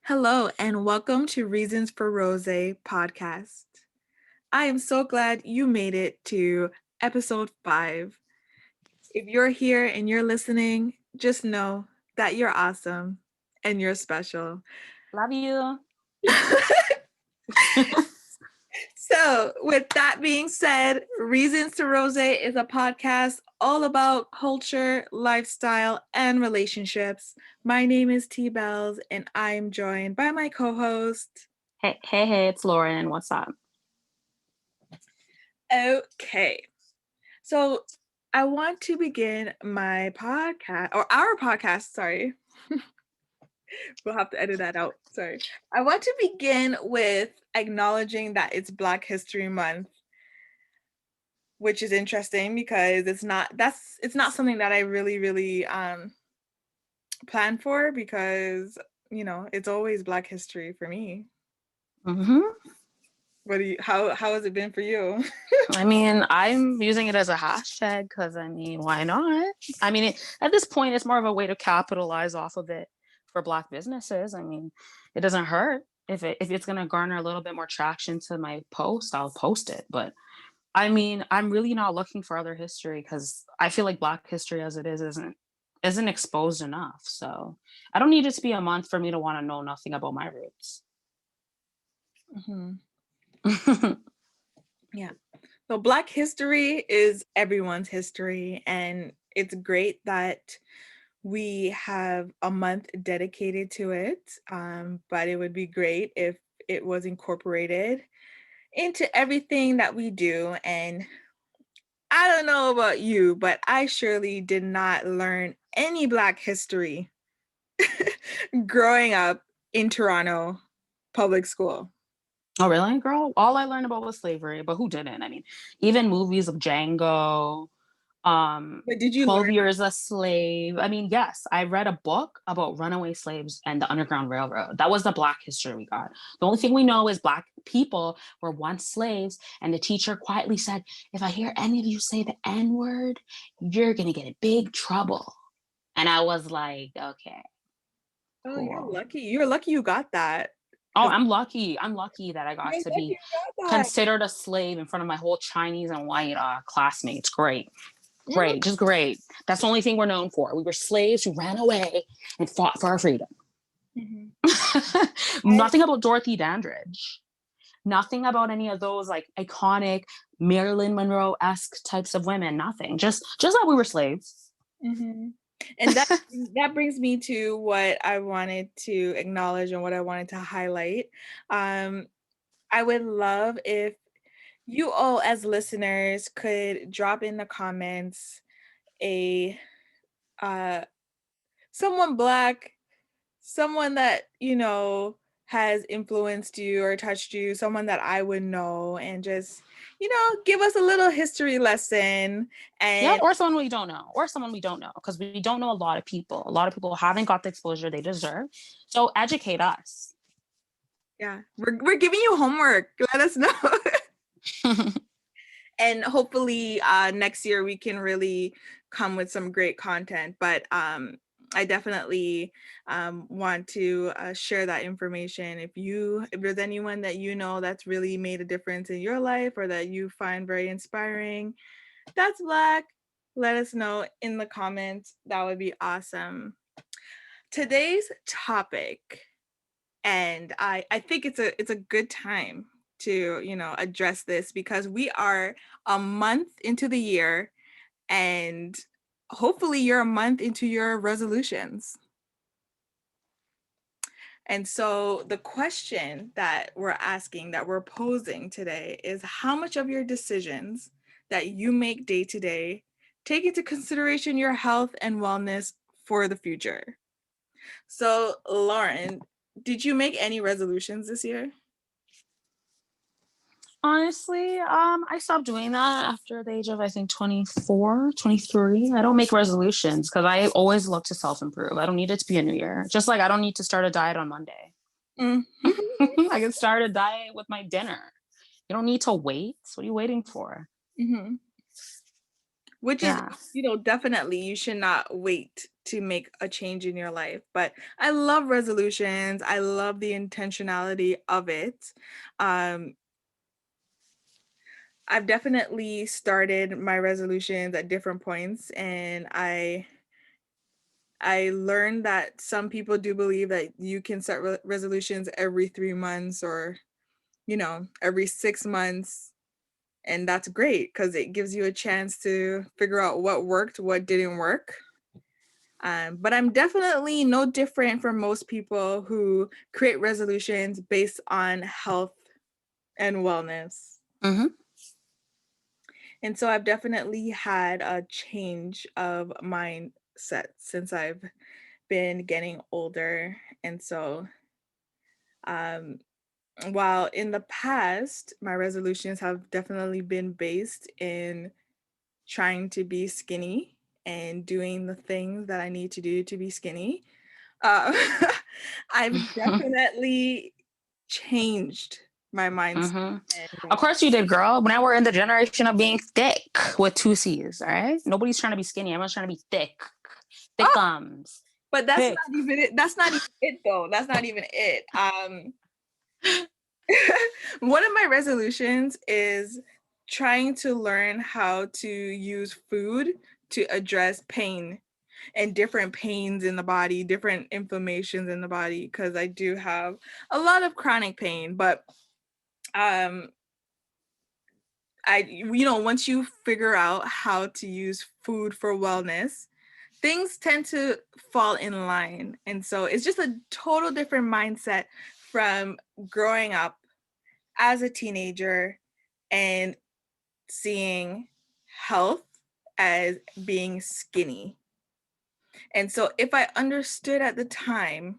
Hello, and welcome to Reasons for Rose podcast. I am so glad you made it to episode 5. If you're here and you're listening, just know that you're awesome and you're special. Love you. So, with that being said, Reasons to Rose is a podcast all about culture, lifestyle, and relationships. My name is T Bells, and I am joined by my co host. Hey, it's Lauren. What's up? Okay. So I want to begin my podcast or our podcast. Sorry. We'll have to edit that out. Sorry. I want to begin with acknowledging that it's Black History Month, which is interesting because it's not something that I really plan for because, it's always Black history for me. Mm-hmm. How has it been for you? I'm using it as a hashtag because, why not? At this point, it's more of a way to capitalize off of it for Black businesses. It doesn't hurt. If it's going to garner a little bit more traction to my post, I'll post it. But I'm really not looking for other history because I feel like Black history as it isn't exposed enough. So I don't need it to be a month for me to want to know nothing about my roots. Mm-hmm. Yeah. So Black history is everyone's history, and it's great that we have a month dedicated to it. But it would be great if it was incorporated into everything that we do. And I don't know about you, but I surely did not learn any Black history growing up in Toronto public school. Oh, really, girl? All I learned about was slavery, but who didn't? Even movies of Django, But did you 12 learn? Years a Slave. Yes, I read a book about runaway slaves and the Underground Railroad. That was the Black history we got. The only thing we know is Black people were once slaves, and the teacher quietly said, if I hear any of you say the N-word, you're going to get in big trouble. And I was like, okay, Oh, you're cool. lucky. You're lucky you got that. Oh, 'Cause I'm lucky. I'm lucky that I got you're to lucky be you got that. considered a slave in front of my whole Chinese and white classmates. Great. Mhm. Great. Just great. That's the only thing we're known for. We were slaves who ran away and fought for our freedom. Mhm. Nothing about Dorothy Dandridge. Nothing about any of those like iconic Marilyn Monroe-esque types of women. Nothing. Just that we were slaves. Mm-hmm. And that brings me to what I wanted to acknowledge and what I wanted to highlight. I would love if you all as listeners could drop in the comments a uh someone Black, someone that has influenced you or touched you, someone that I would know, and just give us a little history lesson. Yeah, And or someone we don't know, because we don't know a lot of people. A lot of people haven't got the exposure they deserve. So educate us. yeah, we're giving you homework. Let us know. And hopefully next year we can really come with some great content. But I definitely want to share that information. If there's anyone that that's really made a difference in your life or that you find very inspiring, that's Black, let us know in the comments. That would be awesome. Today's topic, and I think it's a good time to address this because we are a month into the year, and hopefully you're a month into your resolutions. And so the question that we're posing today is, how much of your decisions that you make day to day take into consideration your health and wellness for the future? So Lauren, did you make any resolutions this year? Honestly, I stopped doing that after the age of, I think, 24, 23. I don't make resolutions because I always look to self-improve. I don't need it to be a new year. Just like I don't need to start a diet on Monday. Mm. I can start a diet with my dinner. You don't need to wait. What are you waiting for? Mm-hmm. which is, Yeah. definitely you should not wait to make a change in your life. But I love resolutions. I love the intentionality of it. Um, I've definitely started my resolutions at different points, and I learned that some people do believe that you can set resolutions every 3 months or, every 6 months. And that's great because it gives you a chance to figure out what worked, what didn't work. But I'm definitely no different from most people who create resolutions based on health and wellness. Mm-hmm. And so I've definitely had a change of mindset since I've been getting older. And so, um, while in the past, my resolutions have definitely been based in trying to be skinny and doing the things that I need to do to be skinny, uh, I've definitely changed my mindset. Mm-hmm. Of And course you did, girl. Now we're in the generation of being thick with two C's, all right? Nobody's trying to be skinny. Everyone's trying to be thick. oh, Thickums. but that's Thick. not even it. That's not even it though. That's not even it. One of my resolutions is trying to learn how to use food to address pain and different pains in the body, different inflammations in the body, because I do have a lot of chronic pain. But um, once you figure out how to use food for wellness, things tend to fall in line. And so it's just a total different mindset from growing up as a teenager and seeing health as being skinny. And so if I understood at the time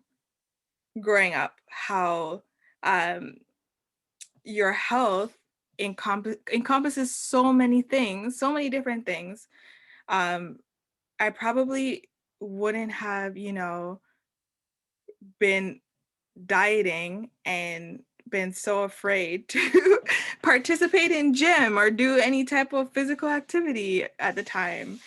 growing up how um, your health encompasses so many things, so many different things, um, I probably wouldn't have, been dieting and been so afraid to participate in gym or do any type of physical activity at the time.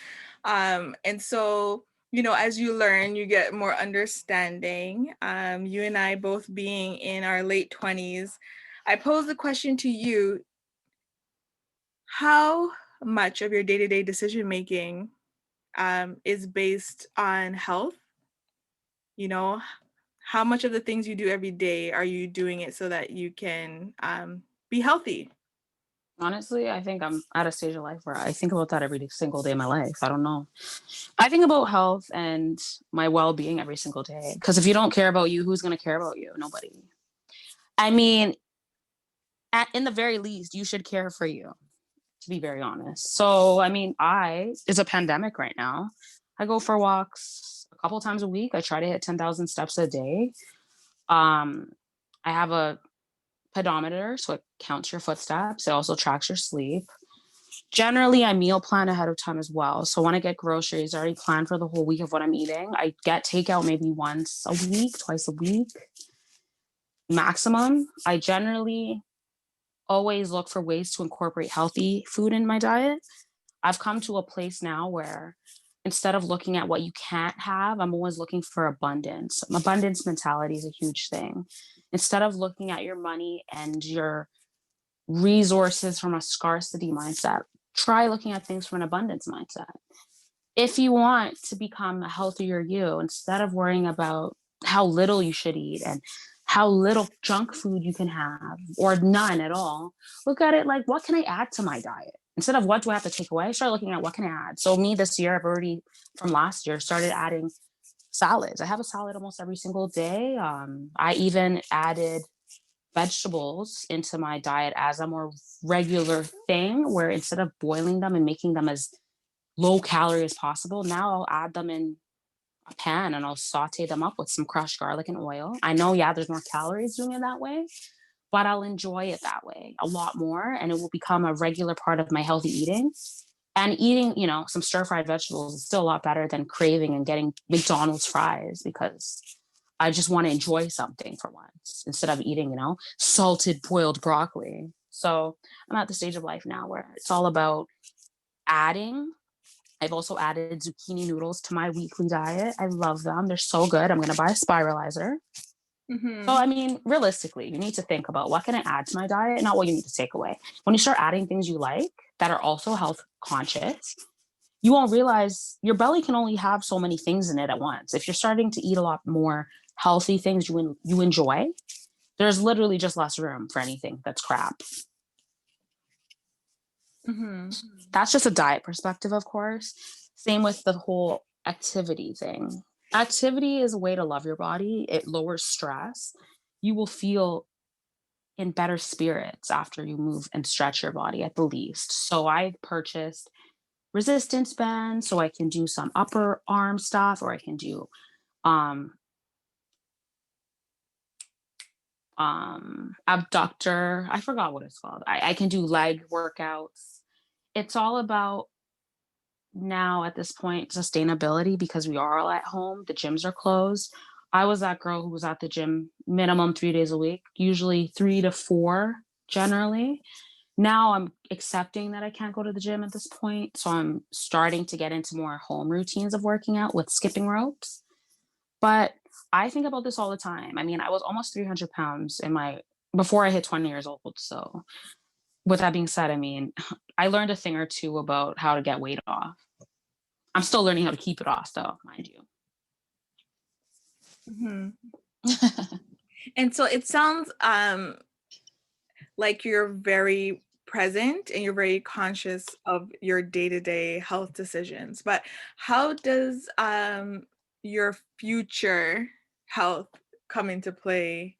And so, as you learn, you get more understanding. You and I both being in our late 20s, I pose the question to you: how much of your day-to-day decision making is based on health? You know, how much of the things you do every day are you doing it so that you can be healthy? Honestly, I think I'm at a stage of life where I think about that every single day of my life. I don't know. I think about health and my well being every single day. Because if you don't care about you, who's going to care about you? Nobody. I mean, in the very least, you should care for you, to be very honest. So, I mean, it's a pandemic right now. I go for walks a couple times a week. I try to hit 10,000 steps a day. Um, I have a pedometer, so it counts your footsteps. It also tracks your sleep. Generally, I meal plan ahead of time as well. So when I get groceries, I already plan for the whole week of what I'm eating. I get takeout maybe once a week, twice a week maximum. I generally always look for ways to incorporate healthy food in my diet. I've come to a place now where instead of looking at what you can't have, I'm always looking for abundance. Abundance mentality is a huge thing. Instead of looking at your money and your resources from a scarcity mindset, try looking at things from an abundance mindset. If you want to become a healthier you, instead of worrying about how little you should eat and how little junk food you can have or none at all, look at it like, what can I add to my diet? Instead of what do I have to take away, start looking at what can I add. So me this year, I've already from last year started adding salads. I have a salad almost every single day. I even added vegetables into my diet as a more regular thing, where instead of boiling them and making them as low calorie as possible, now I'll add them in a pan and I'll saute them up with some crushed garlic and oil. I know, yeah, there's more calories doing it that way, but I'll enjoy it that way a lot more, and it will become a regular part of my healthy eating. And eating, some stir fried vegetables is still a lot better than craving and getting McDonald's fries, because I just want to enjoy something for once instead of eating, salted boiled broccoli. So I'm at the stage of life now where it's all about adding I've also added zucchini noodles to my weekly diet. I love them. They're so good. I'm going to buy a spiralizer. So, Mm-hmm. I mean, realistically, you need to think about what can I add to my diet, not what you need to take away. When you start adding things you like that are also health conscious, you won't realize your belly can only have so many things in it at once. If you're starting to eat a lot more healthy things you enjoy, there's literally just less room for anything that's crap. Mm-hmm. That's just a diet perspective, of course. Same with the whole activity thing. Activity is a way to love your body, it lowers stress. You will feel in better spirits after you move and stretch your body at the least. So I purchased resistance bands so I can do some upper arm stuff, or I can do um abductor. I forgot what it's called. I can do leg workouts. It's all about now at this point sustainability because we are all at home. The gyms are closed. I was that girl who was at the gym minimum 3 days a week, usually 3 to 4 generally. Now I'm accepting that I can't go to the gym at this point. So I'm starting to get into more home routines of working out with skipping ropes. But I think about this all the time. I mean, I was almost 300 pounds in my before I hit 20 years old. So with that being said, I mean, I learned a thing or two about how to get weight off. I'm still learning how to keep it off though, mind you. Mm-hmm. And so it sounds like you're very present and you're very conscious of your day-to-day health decisions. But how does your future health come into play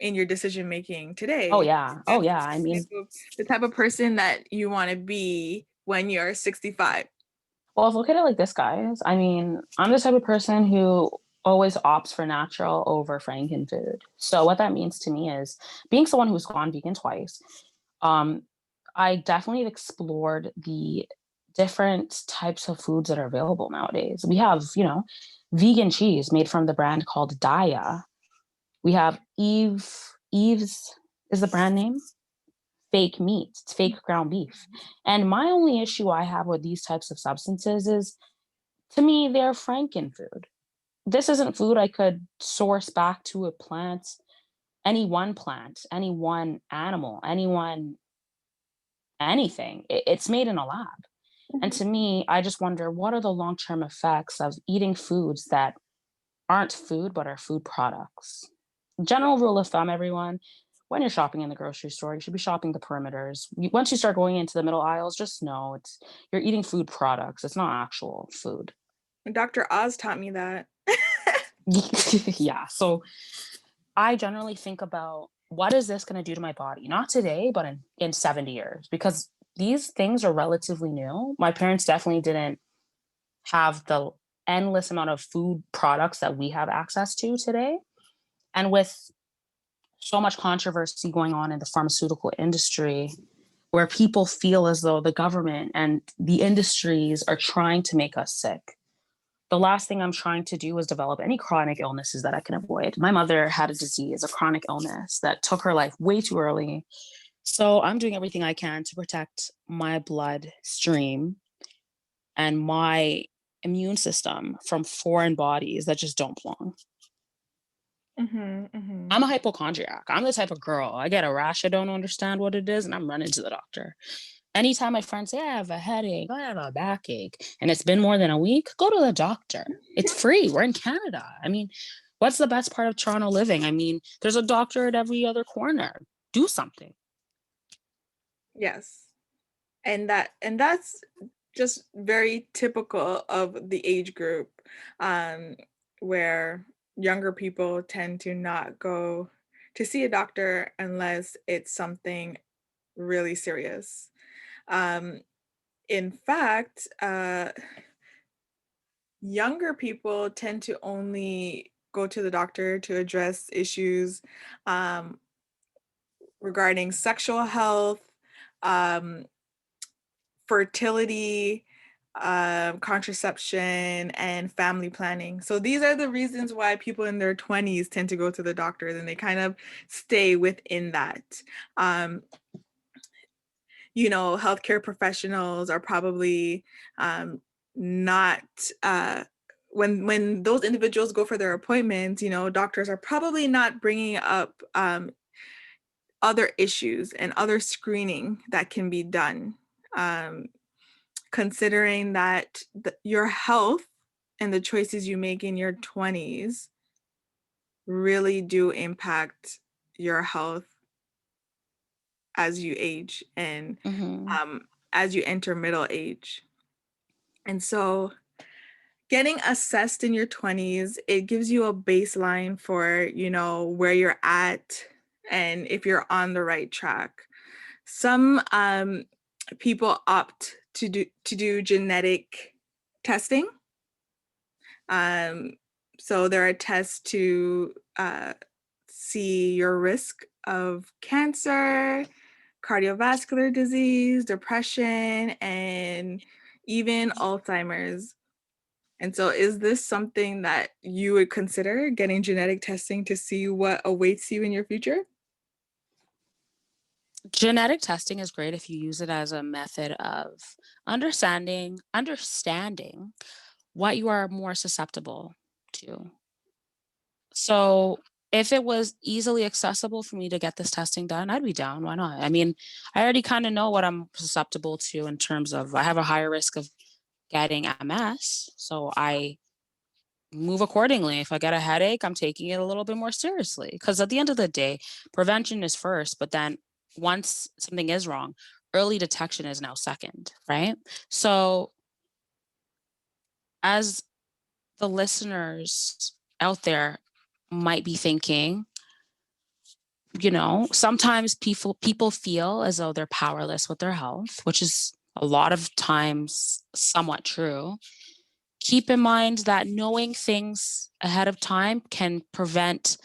in your decision making Oh today? yeah. Oh yeah. I mean, The type of person that you want to be when you're 65. well, look at it like this, guys. I mean, I'm the type of person who always opts for natural over Franken food. So what that means to me is being someone who's gone vegan twice, um, I definitely have explored the different types of foods that are available nowadays. We have, vegan cheese made from the brand called Daya. We have Eve's is the brand name. Fake meat. It's fake ground beef. And my only issue I have with these types of substances is to me, they're Franken food. This isn't food I could source back to a plant, any one animal, anything. It's made in a lab. And to me, I just wonder what are the long term effects of eating foods that aren't food but are food products? General rule of thumb, everyone, when you're shopping in the grocery store, you should be shopping the perimeters. Once you start going into the middle aisles, just know you're eating food products. It's not actual food. Dr. Oz taught me that. Yeah. So I generally think about what is this going to do to my body? Not today, but in 70 years, because these things are relatively new. My parents definitely didn't have the endless amount of food products that we have access to today. And with so much controversy going on in the pharmaceutical industry, where people feel as though the government and the industries are trying to make us sick. The last thing I'm trying to do is develop any chronic illnesses that I can avoid. My mother had a disease, a chronic illness that took her life way too early. So I'm doing everything I can to protect my blood stream and my immune system from foreign bodies that just don't belong. Mm-hmm, mm-hmm. I'm a hypochondriac. I'm the type of girl. I get a rash, I don't understand what it is, and I'm running to the doctor. Anytime my friends say, I have a headache, I have a backache, and it's been more than a week, go to the doctor. It's free. We're in Canada. I mean, what's the best part of Toronto living? I mean, there's a doctor at every other corner. Do something. Yes. And that's just very typical of the age group, um, where younger people tend to not go to see a doctor unless it's something really serious. Um, in fact, younger people tend to only go to the doctor to address issues um, regarding sexual health, um, fertility, contraception, and family planning. So these are the reasons why people in their 20s tend to go to the doctors and they kind of stay within that. Um, healthcare professionals are probably not when those individuals go for their appointments, doctors are probably not bringing up other issues and other screening that can be done, considering that your health and the choices you make in your 20s really do impact your health as you age and Hmm. as you enter middle age. And so getting assessed in your 20s, it gives you a baseline for, where you're at and if you're on the right track. Some people opt to do genetic testing. Um, so there are tests to see your risk of cancer, cardiovascular disease, depression, and even Alzheimer's. And so, is this something that you would consider getting genetic testing to see what awaits you in your future? Genetic testing is great if you use it as a method of understanding what you are more susceptible to. So if it was easily accessible for me to get this testing done, I'd be down. Why not? I mean, I already kind of know what I'm susceptible to in terms of I have a higher risk of getting MS. So I move accordingly. If I get a headache, I'm taking it a little bit more seriously. Because at the end of the day, prevention is first, but then once something is wrong, early detection is now second, right? So as the listeners out there might be thinking, sometimes people feel as though they're powerless with their health, which is a lot of times somewhat true. Keep in mind that knowing things ahead of time can prevent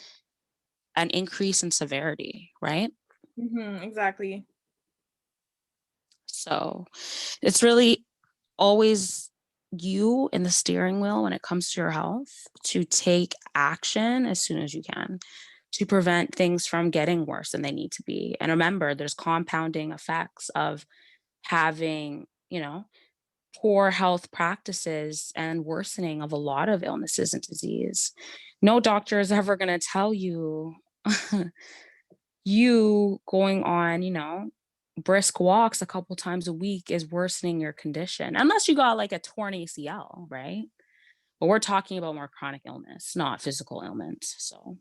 an increase in severity, right? Exactly. So it's really always you in the steering wheel when it comes to your health to take action as soon as you can to prevent things from getting worse than they need to be. And remember, there's compounding effects of having, poor health practices and worsening of a lot of illnesses and disease. No doctor is ever going to tell you you going on, brisk walks a couple times a week is worsening your condition, unless you got like a torn ACL, right? But we're talking about more chronic illness, not physical ailments. So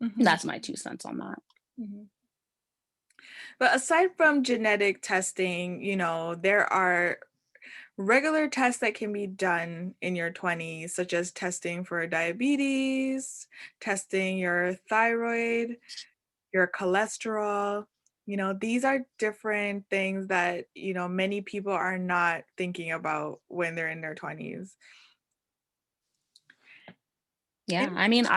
hmm that's my 2 cents on that. hmm But aside from genetic testing, there are regular tests that can be done in your 20s, such as testing for diabetes, testing your thyroid, your cholesterol. These are different things that, many people are not thinking about when they're in their 20s. Yeah. In- I mean,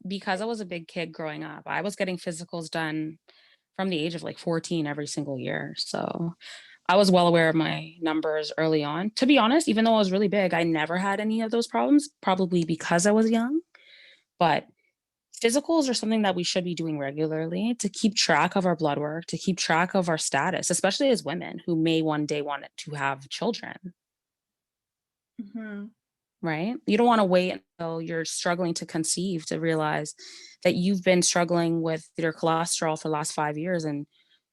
because I was a big kid growing up, I was getting physicals done from the age of like 14 every single year. So I was well aware of my numbers early on. To be honest, even though I was really big, I never had any of those problems, probably because I was young. But physicals are something that we should be doing regularly to keep track of our blood work, to keep track of our status, especially as women who may one day want to have children, Mhm. right? You don't want to wait until you're struggling to conceive to realize that you've been struggling with your cholesterol for the last 5 years and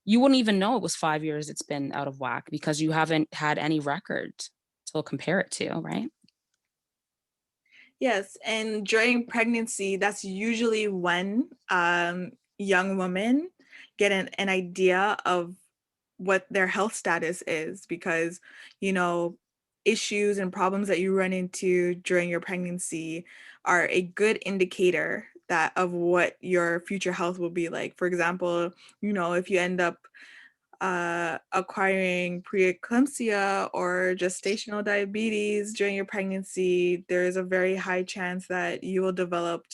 you wouldn't even know it was 5 years it's been out of whack because you haven't had any record to compare it to, right? Yes, and during pregnancy, that's usually when young women get an idea of what their health status is because, you know, issues and problems that you run into during your pregnancy are a good indicator that of what your future health will be like. For example, if you end up acquiring preeclampsia or gestational diabetes during your pregnancy, there is a very high chance that you will develop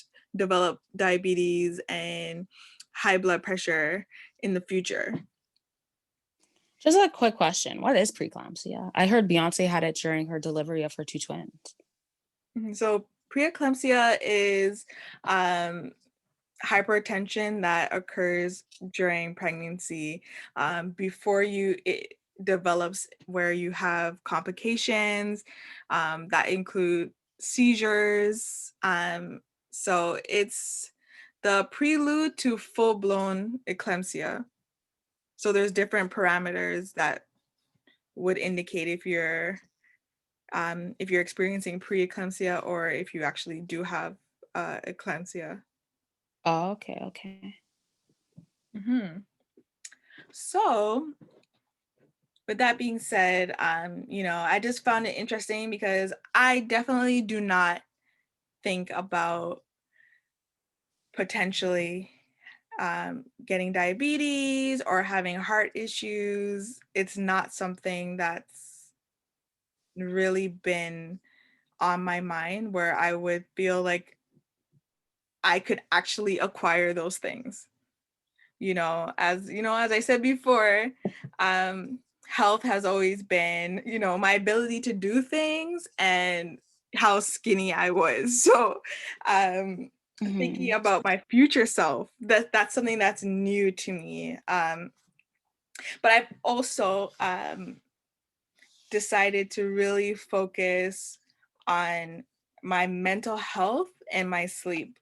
diabetes and high blood pressure in the future. Just a quick question. What is preeclampsia? I heard Beyonce had it during her delivery of her two twins. So preeclampsia is um, hypertension that occurs during pregnancy, before it develops where you have complications that include seizures. So it's the prelude to full-blown eclampsia. So there's different parameters that would indicate if you're experiencing preeclampsia or if you actually do have eclampsia. Oh, okay, okay. Hmm. So, with that being said, I just found it interesting because I definitely do not think about potentially getting diabetes or having heart issues. It's not something that's really been on my mind where I would feel like I could actually acquire those things. As I said before, um, health has always been, my ability to do things and how skinny I was. So, thinking Mhm. about my future self, that's something that's new to me. But I've also decided to really focus on my mental health and my sleep.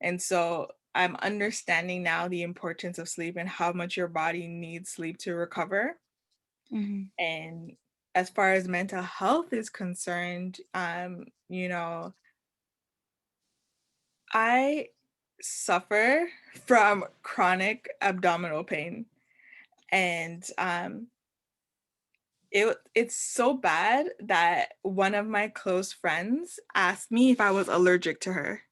And so I'm understanding now the importance of sleep and how much your body needs sleep to recover. Mhm. And as far as mental health is concerned, I suffer from chronic abdominal pain. And it's so bad that one of my close friends asked me if I was allergic to her.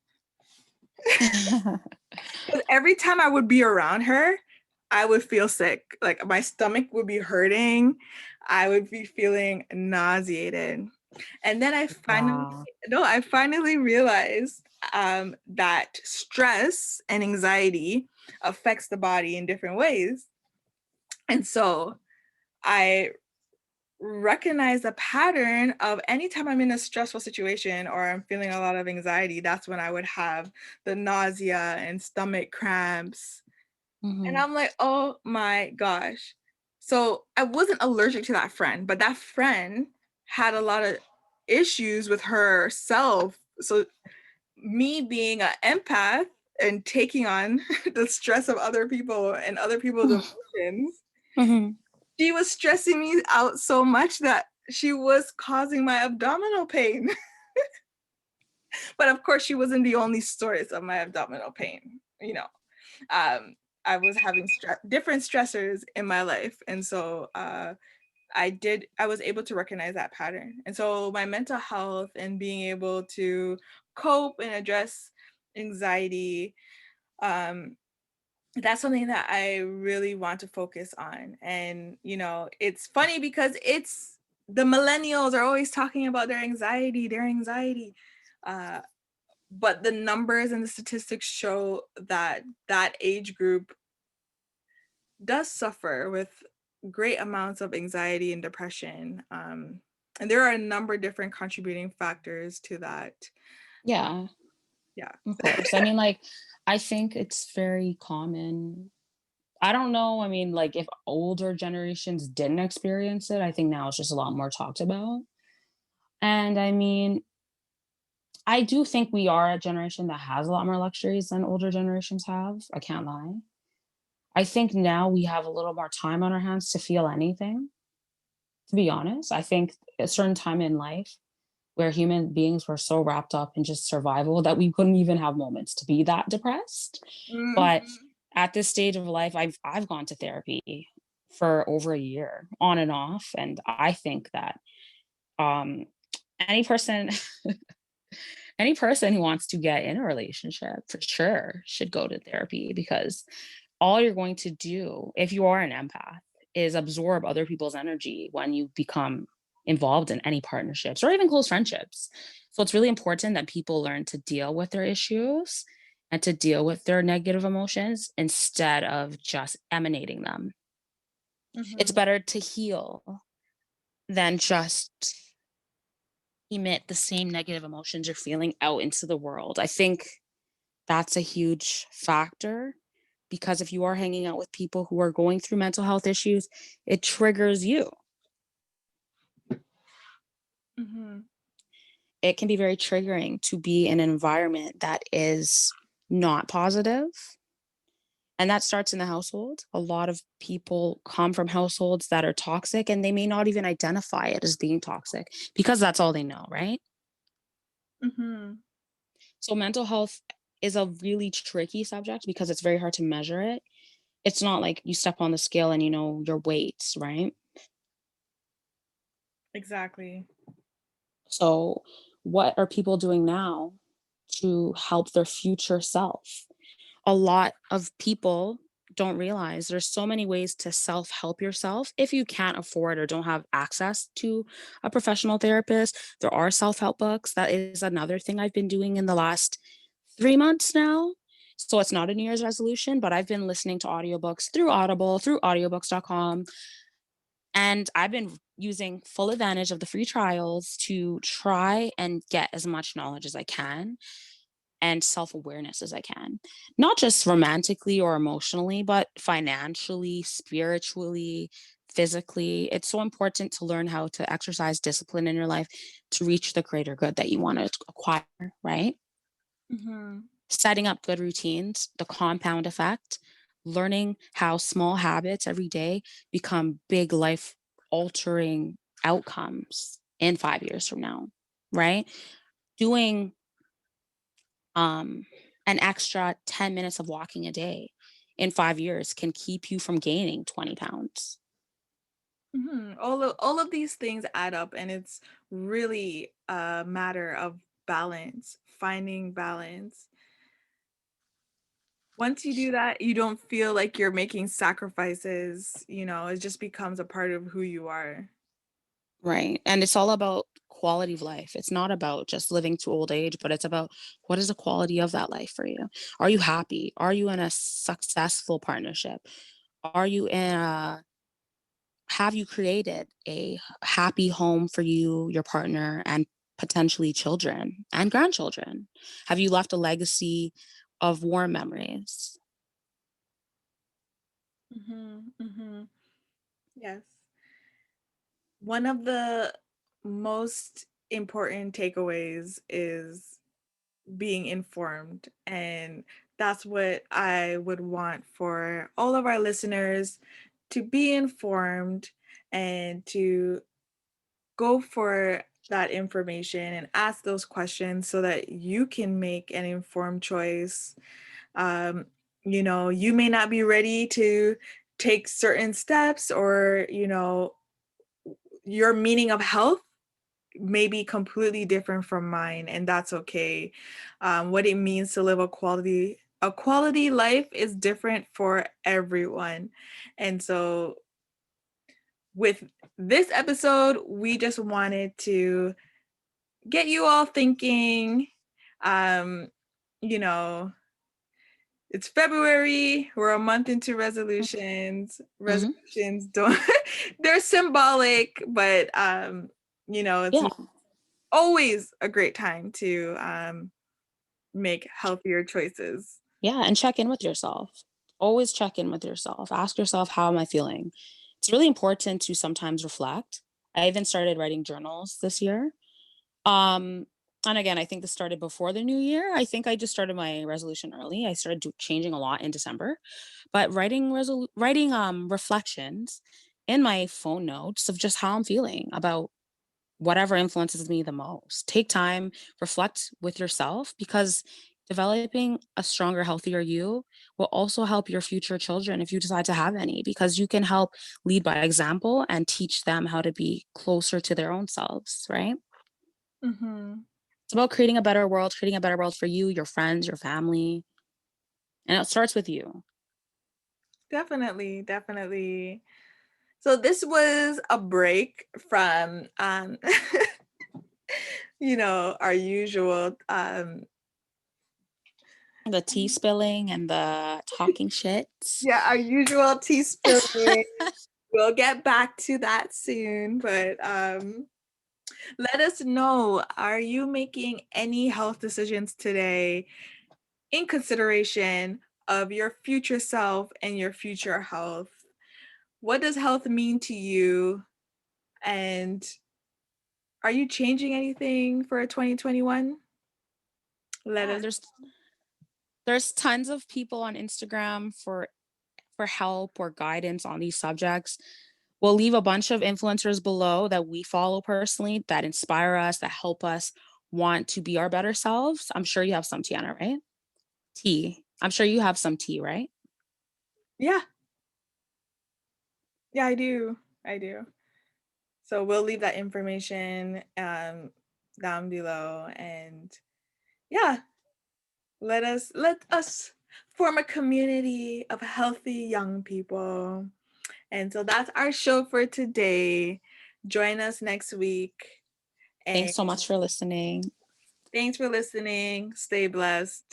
'Cause every time I would be around her, I would feel sick. Like my stomach would be hurting. I would be feeling nauseated. And then Wow. I finally realized that stress and anxiety affects the body in different ways. And so I recognize a pattern of anytime I'm in a stressful situation or I'm feeling a lot of anxiety, that's when I would have the nausea and stomach cramps. And Mhm. I'm like, oh my gosh. So I wasn't allergic to that friend, but that friend had a lot of issues with herself. So me being an empath and taking on the stress of other people and other people's emotions, Mhm. she was stressing me out so much that she was causing my abdominal pain. But of course, she wasn't the only source of my abdominal pain. I was having different stressors in my life. And so I was able to recognize that pattern. And so my mental health and being able to cope and address anxiety, um, that's something that I really want to focus on. And, it's funny because the millennials are always talking about their anxiety. Uh, but the numbers and the statistics show that that age group does suffer with great amounts of anxiety and depression. And there are a number of different contributing factors to that. Yeah, Yeah. of course. I mean, like, I think it's very common. I don't know, I mean, like, if older generations didn't experience it, I think now it's just a lot more talked about. And I mean, I do think we are a generation that has a lot more luxuries than older generations have. I can't lie. I think now we have a little more time on our hands to feel anything, to be honest. I think a certain time in life where human beings were so wrapped up in just survival that we couldn't even have moments to be that depressed. Mm, But at this stage of life, I've gone to therapy for over a year on and off. And I think that um any person any person who wants to get in a relationship for sure should go to therapy because all you're going to do if you are an empath is absorb other people's energy when you become involved in any partnerships or even close friendships. So it's really important that people learn to deal with their issues and to deal with their negative emotions instead of just emanating them. It's mhm. better to heal than just emit the same negative emotions you're feeling out into the world. I think That's a huge factor because if you are hanging out with people who are going through mental health issues, it triggers you. Mhm. It can be very triggering to be in an environment that is not positive. And that starts in the household. A lot of people come from households that are toxic and they may not even identify it as being toxic because that's all they know, right? Mhm. So mental health is a really tricky subject because it's very hard to measure it. It's not like you step on the scale and you know your weights, right? Exactly. So what are people doing now to help their future self? A lot of people don't realize there's so many ways to self-help yourself if you can't afford or don't have access to a professional therapist. There are self-help books. That is another thing I've been doing in the last 3 months now. So it's not a New Year's resolution, but I've been listening to audiobooks through Audible, through audiobooks.com, and I've been using full advantage of the free trials to try and get as much knowledge as I can and self awareness as I can. Not just romantically or emotionally, but financially, spiritually, physically. It's so important to learn how to exercise discipline in your life to reach the greater good that you want to acquire, right? Mhm. Setting up good routines, the compound effect, learning how small habits every day become big life altering outcomes in 5 years from now, right? Doing um, an extra 10 minutes of walking a day in 5 years can keep you from gaining 20 pounds. Mhm. All of these things add up, and it's really a matter of balance, finding balance. Once you do that, you don't feel like you're making sacrifices, it just becomes a part of who you are. Right. And it's all about quality of life. It's not about just living to old age, but it's about what is the quality of that life for you? Are you happy? Are you in a successful partnership? Are you in a have you created a happy home for you, your partner, and potentially children and grandchildren? Have you left a legacy of warm memories? Mhm. Mhm. Yes. One of the most important takeaways is being informed. And that's what I would want for all of our listeners, to be informed and to go for that information and ask those questions so that you can make an informed choice. Um, you may not be ready to take certain steps, or, your meaning of health may be completely different from mine, and that's okay. What it means to live a quality life is different for everyone. And so with this episode, we just wanted to get you all thinking. um you know it's February, we're a month into resolutions. Mhm. Resolutions don't they're symbolic, but it's Yeah. always a great time to make healthier choices. Yeah, and check in with yourself. Always check in with yourself. Ask yourself, how am I feeling? It's really important to sometimes reflect. I even started writing journals this year. Um, and again, I think this started before the new year. I think I just started my resolution early. I started changing a lot in December, but writing reflections in my phone notes of just how I'm feeling about whatever influences me the most. Take time, reflect with yourself because developing a stronger, healthier you will also help your future children if you decide to have any, because you can help lead by example and teach them how to be closer to their own selves, right? Hmm. It's about creating a better world for you, your friends, your family. And it starts with you. Definitely, definitely. So this was a break from our usual The tea spilling and the talking shits. yeah, our usual tea spilling. We'll get back to that soon, but let us know, are you making any health decisions today? in consideration of your future self and your future health. What does health mean to you? And are you changing anything for 2021? Let Yeah, us. there's tons of people on Instagram for help or guidance on these subjects. We'll leave a bunch of influencers below that we follow personally that inspire us, that help us want to be our better selves. I'm sure you have some, Tiana, right? Tea. I'm sure you have some tea, right? Yeah, yeah, I do. I do. So we'll leave that information down below, and yeah, let us form a community of healthy young people. And so that's our show for today. Join us next week. And Thanks so much for listening. thanks for listening. Stay blessed.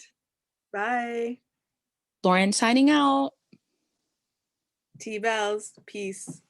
Bye. Lauren signing out. T Bells. Peace.